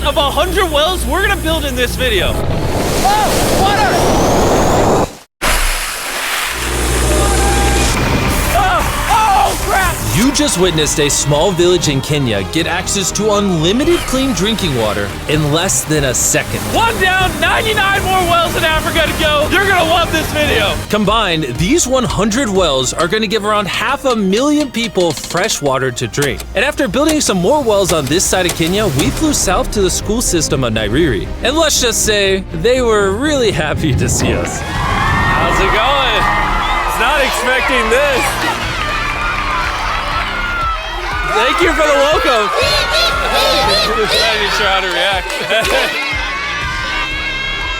first of 100 wells we're gonna build in this video. Oh, water! Oh, crap! You just witnessed a small village in Kenya get access to unlimited clean drinking water in less than a second. One down, 99 more wells in Africa to go. You're gonna love this video. Combined, these 100 wells are going to give around 500,000 people fresh water to drink. And after building some more wells on this side of Kenya, we flew south to the school system of Nairiri. And let's just say, they were really happy to see us. How's it going? It's not expecting this. Thank you for the welcome. I'm not even sure how to react.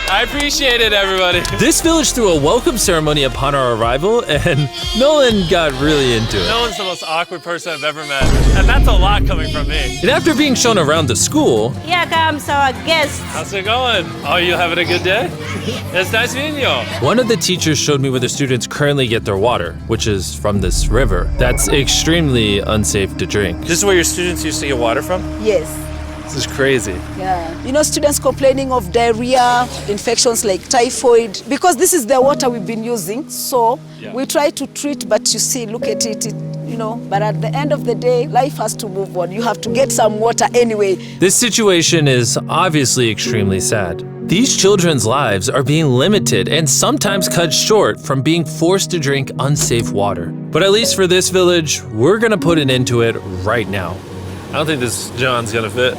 I appreciate it, everybody. This village threw a welcome ceremony upon our arrival, and Nolan got really into it. Nolan's the most awkward person I've ever met, and that's a lot coming from me. And after being shown around the school, Here comes our guest. How's it going? Oh, you having a good day? It's nice meeting you. one of the teachers showed me where the students currently get their water, which is from this river. That's extremely unsafe to drink. This is where your students used to get water from? Yes. This is crazy. Yeah. You know, students complaining of diarrhea, infections like typhoid, because this is the water we've been using. So we try to treat, but you see, look at it, you know, but at the end of the day, life has to move on. You have to get some water anyway. This situation is obviously extremely sad. These children's lives are being limited and sometimes cut short from being forced to drink unsafe water. But at least for this village, we're gonna put an end to it right now. I don't think this John's gonna fit.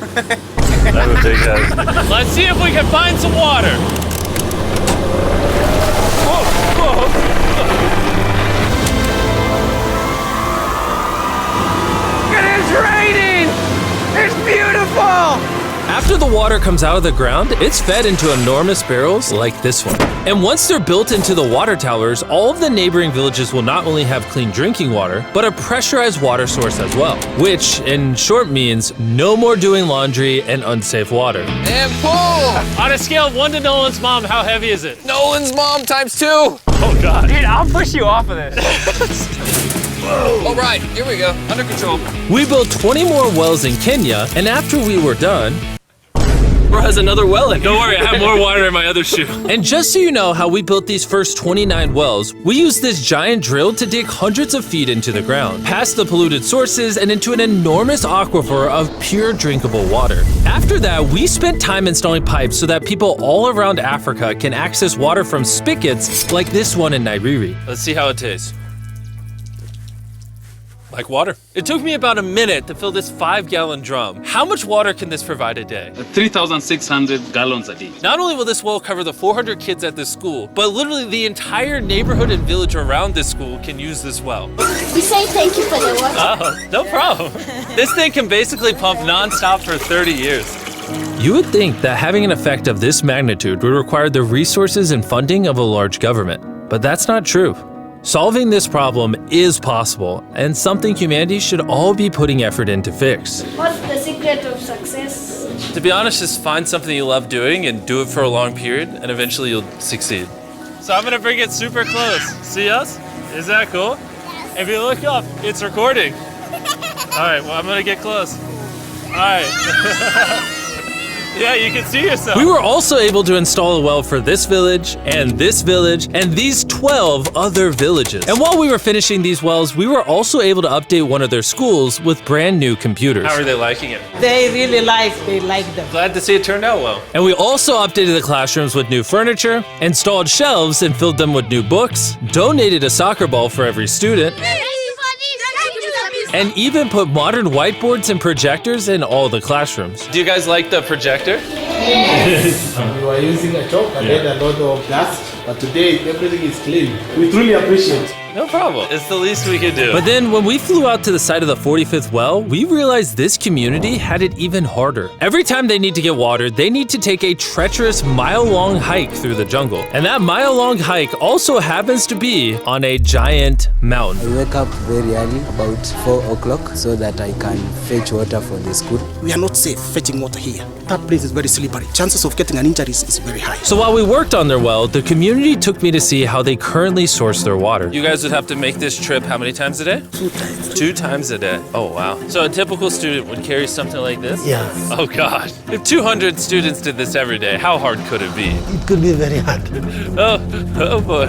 I'm a big head. Let's see if we can find some water. Whoa, whoa. It is raining! It's beautiful! After the water comes out of the ground, it's fed into enormous barrels like this one. And once they're built into the water towers, all of the neighboring villages will not only have clean drinking water, but a pressurized water source as well. Which, in short, means no more doing laundry and unsafe water. And pull! On a scale of 1 to Nolan's mom, how heavy is it? Nolan's mom times 2. Oh, God. Dude, I'll push you off of it. All right, here we go. Under control. We built 20 more wells in Kenya, and after we were done, Bro has another well in. Don't worry, I have more water in my other shoe. and just so you know how we built these first 29 wells, we used this giant drill to dig hundreds of feet into the ground, past the polluted sources and into an enormous aquifer of pure drinkable water. After that, we spent time installing pipes so that people all around Africa can access water from spigots like this one in Nairiri. Let's see how it tastes. Like water. It took me about a minute to fill this 5-gallon drum. How much water can this provide a day? 3,600 gallons a day. Not only will this well cover the 400 kids at this school, but literally the entire neighborhood and village around this school can use this well. We say thank you for the water. Oh, no problem. This thing can basically pump non-stop for 30 years. You would think that having an effect of this magnitude would require the resources and funding of a large government, but that's not true. Solving this problem is possible, and something humanity should all be putting effort in to fix. What's the secret of success? To be honest, just find something you love doing and do it for a long period, and eventually you'll succeed. So I'm gonna bring it super close. See us? Is that cool? Yes. If you look up, it's recording. All right, well, I'm gonna get close. All right. Yeah, you can see yourself. We were also able to install a well for this village, and these 12 other villages. And while we were finishing these wells, we were also able to update one of their schools with brand new computers. How are they liking it? They like them. Glad to see it turned out well. And we also updated the classrooms with new furniture, installed shelves and filled them with new books, donated a soccer ball for every student, and even put modern whiteboards and projectors in all the classrooms. Do you guys like the projector? We were using a chalk and then a lot of dust, but today everything is clean. We truly appreciate it. No problem. It's the least we could do. But then when we flew out to the side of the 45th well, we realized this community had it even harder. Every time they need to get water, they need to take a treacherous mile-long hike through the jungle. And that mile-long hike also happens to be on a giant mountain. I wake up very early, about 4 o'clock, so that I can fetch water for the school. We are not safe fetching water here. That place is very slippery. Chances of getting an injury is very high. So while we worked on their well, the community took me to see how they currently source their water. You guys guys would have to make this trip how many times a day? 2 times. 2 times a day. Oh, wow. So a typical student would carry something like this? Yeah. Oh, God. If 200 students did this every day, how hard could it be? It could be very hard. Oh boy.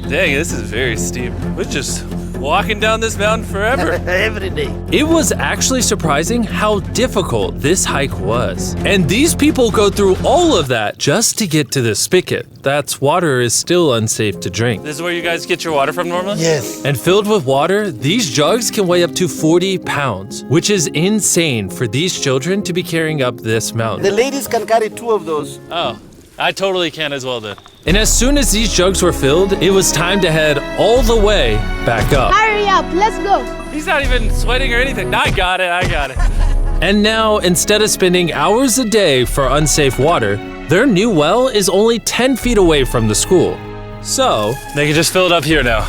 Dang, this is very steep. We're just walking down this mountain forever. Every day. It was actually surprising how difficult this hike was. And these people go through all of that just to get to the spigot. That's water is still unsafe to drink. This is where you guys get your water from normally? Yes. And filled with water, these jugs can weigh up to 40 pounds, which is insane for these children to be carrying up this mountain. The ladies can carry 2 of those. Oh, I totally can as well then. And as soon as these jugs were filled, it was time to head all the way back up. Hurry up, let's go. He's not even sweating or anything. I got it. And now, instead of spending hours a day for unsafe water, their new well is only 10 feet away from the school. So, They can just fill it up here now.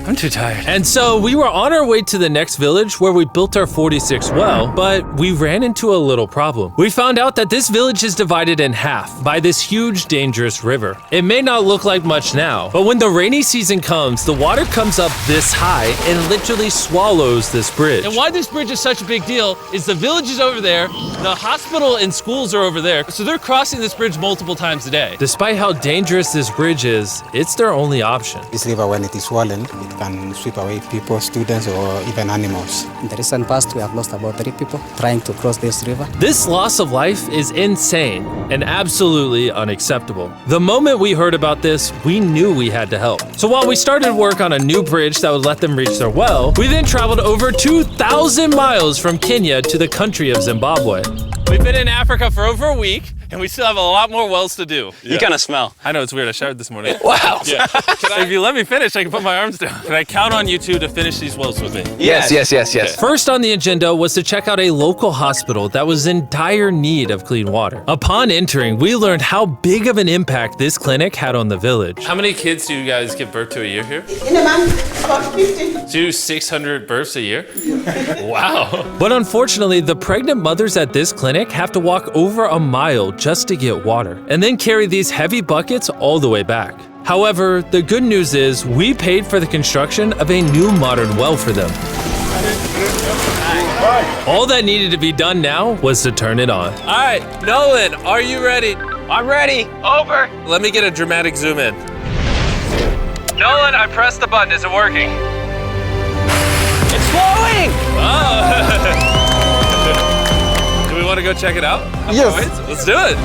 I'm too tired. and so we were on our way to the next village where we built our 46th well, but we ran into a little problem. We found out that this village is divided in half by this huge, dangerous river. It may not look like much now, but when the rainy season comes, the water comes up this high and literally swallows this bridge. And why this bridge is such a big deal is the village is over there, the hospital and schools are over there, so they're crossing this bridge multiple times a day. Despite how dangerous this bridge is, it's their only option. This river, when it is swollen, it can sweep away people, students, or even animals. In the recent past, we have lost about 3 people trying to cross this river. This loss of life is insane and absolutely unacceptable. The moment we heard about this, we knew we had to help. So while we started work on a new bridge that would let them reach their well, we then traveled over 2,000 miles from Kenya to the country of Zimbabwe. We've been in Africa for over a week, and we still have a lot more wells to do. You kind of smell. I know, it's weird. I showered this morning. Wow. Yeah. If you let me finish, I can put my arms down. Can I count on you two to finish these wells with me? Yes. First on the agenda was to check out a local hospital that was in dire need of clean water. Upon entering, we learned how big of an impact this clinic had on the village. How many kids do you guys give birth to a year here? In a month, about 50. Do 600 births a year? Wow. But unfortunately, the pregnant mothers at this clinic have to walk over a mile just to get water, and then carry these heavy buckets all the way back. However, the good news is we paid for the construction of a new modern well for them. All that needed to be done now was to turn it on. All right, Nolan, are you ready? I'm ready. Over. Let me get a dramatic zoom in. Nolan, I pressed the button. Is it working? It's flowing. Oh. Do we want to go check it out? Yes. Let's do it.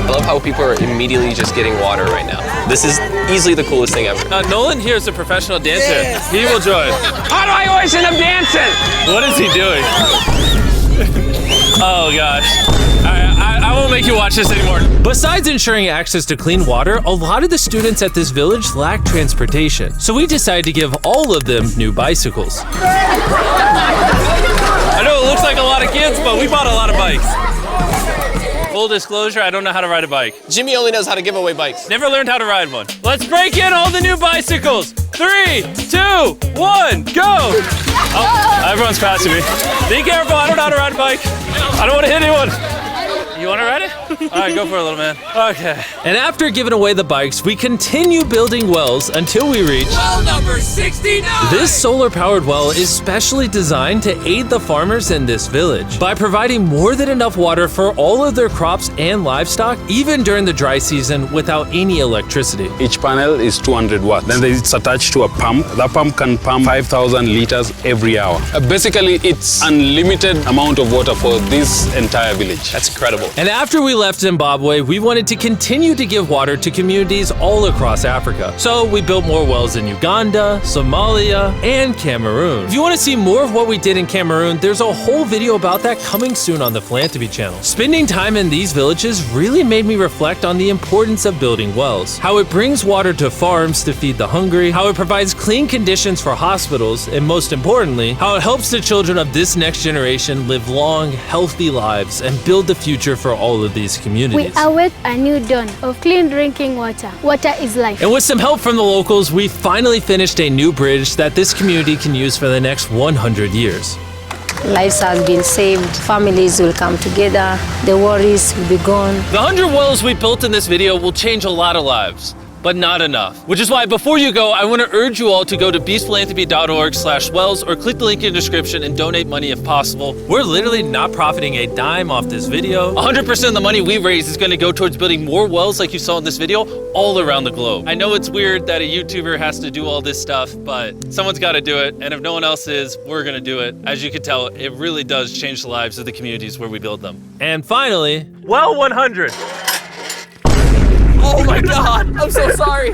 I love how people are immediately just getting water right now. This is easily the coolest thing ever. Nolan here is a professional dancer. He will join. How do I always end up dancing? What is he doing? Oh gosh. I won't make you watch this anymore. Besides ensuring access to clean water, a lot of the students at this village lack transportation. So we decided to give all of them new bicycles. I know it looks like a lot of kids, but we bought a lot of bikes. Full disclosure, I don't know how to ride a bike. Jimmy only knows how to give away bikes. Never learned how to ride one. Let's break in all the new bicycles. 3, 2, 1, go! Oh, everyone's passing me. Be careful, I don't know how to ride a bike. I don't want to hit anyone. You want to ride it? All right, go for it, little man. Okay. And after giving away the bikes, we continue building wells until we reach Well number 69. This solar-powered well is specially designed to aid the farmers in this village by providing more than enough water for all of their crops and livestock, even during the dry season without any electricity. Each panel is 200 watts. Then it's attached to a pump. That pump can pump 5,000 liters every hour. Basically, it's unlimited amount of water for this entire village. That's incredible. And after we left Zimbabwe, we wanted to continue to give water to communities all across Africa. So we built more wells in Uganda, Somalia, and Cameroon. If you want to see more of what we did in Cameroon, there's a whole video about that coming soon on the Philanthropy channel. Spending time in these villages really made me reflect on the importance of building wells, how it brings water to farms to feed the hungry, how it provides clean conditions for hospitals, and most importantly, how it helps the children of this next generation live long, healthy lives and build the future for all of these communities. We await a new dawn of clean drinking water. Water is life. And with some help from the locals, we finally finished a new bridge that this community can use for the next 100 years. Lives have been saved, families will come together, the worries will be gone. The 100 wells we built in this video will change a lot of lives. but not enough. Which is why before you go, I want to urge you all to go to beastphilanthropy.org/wells or click the link in the description and donate money if possible. We're literally not profiting a dime off this video. 100% of the money we raise is going to go towards building more wells like you saw in this video all around the globe. I know it's weird that a YouTuber has to do all this stuff, but someone's got to do it. And if no one else is, we're going to do it. As you can tell, it really does change the lives of the communities where we build them. And finally, Well 100. Oh my God, I'm so sorry.